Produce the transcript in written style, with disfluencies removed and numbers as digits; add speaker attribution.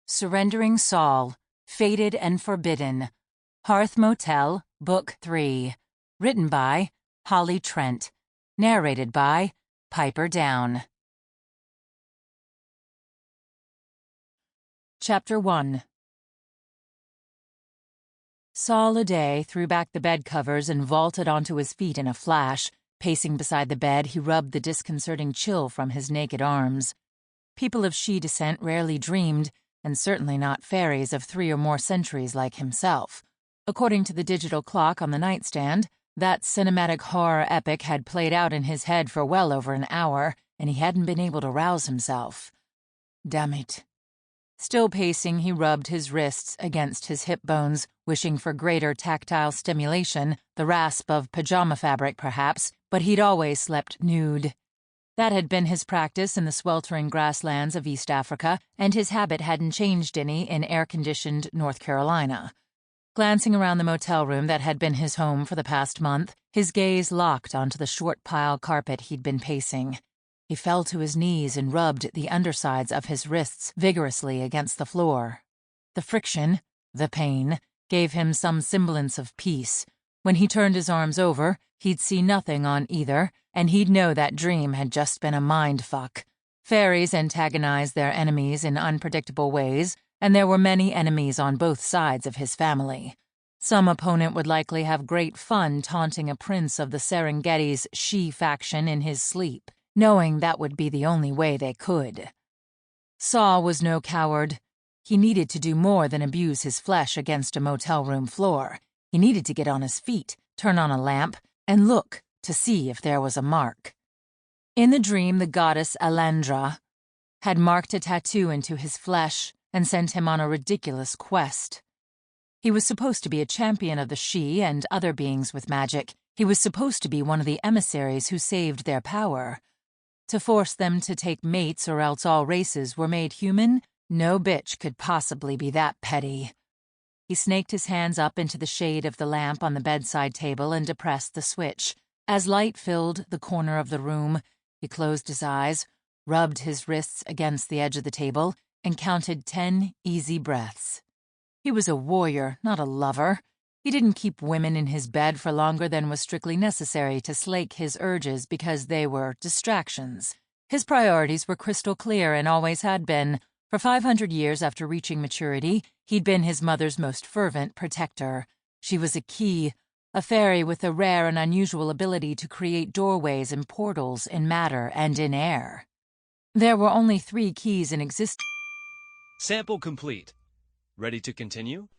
Speaker 1: Surrendering Saul, Fated and Forbidden. Hearth Motel, Book 3. Written by Holley Trent. Narrated by Pyper Down. Chapter 1. Saul Ade threw back the bed covers and vaulted onto his feet in a flash. Pacing beside the bed, he rubbed the disconcerting chill from his naked arms. People of Sídhe descent rarely dreamed, and certainly not fairies of 3 or more centuries like himself. According to the digital clock on the nightstand, that cinematic horror epic had played out in his head for well over an hour, and he hadn't been able to rouse himself. Damn it. Still pacing, he rubbed his wrists against his hip bones, wishing for greater tactile stimulation, the rasp of pajama fabric perhaps, but he'd always slept nude. That had been his practice in the sweltering grasslands of East Africa, and his habit hadn't changed any in air-conditioned North Carolina. Glancing around the motel room that had been his home for the past month, his gaze locked onto the short pile carpet he'd been pacing. He fell to his knees and rubbed the undersides of his wrists vigorously against the floor. The friction, the pain, gave him some semblance of peace. When he turned his arms over, he'd see nothing on either, and he'd know that dream had just been a mind fuck. Fairies antagonize their enemies in unpredictable ways, and there were many enemies on both sides of his family. Some opponent would likely have great fun taunting a prince of the Serengeti's She faction in his sleep, knowing that would be the only way they could. Saul was no coward. He needed to do more than abuse his flesh against a motel room floor. He needed to get on his feet, turn on a lamp, and look to see if there was a mark. In the dream, the goddess Allendra had marked a tattoo into his flesh and sent him on a ridiculous quest. He was supposed to be a champion of the She and other beings with magic. He was supposed to be one of the emissaries who saved their power. To force them to take mates or else all races were made human? No bitch could possibly be that petty. He snaked his hands up into the shade of the lamp on the bedside table and depressed the switch. As light filled the corner of the room, he closed his eyes, rubbed his wrists against the edge of the table, and counted 10 easy breaths. He was a warrior, not a lover. He didn't keep women in his bed for longer than was strictly necessary to slake his urges because they were distractions. His priorities were crystal clear and always had been. For 500 years after reaching maturity, he'd been his mother's most fervent protector. She was a key, a fairy with a rare and unusual ability to create doorways and portals in matter and in air. There were only 3 keys in existence.
Speaker 2: Sample complete. Ready to continue?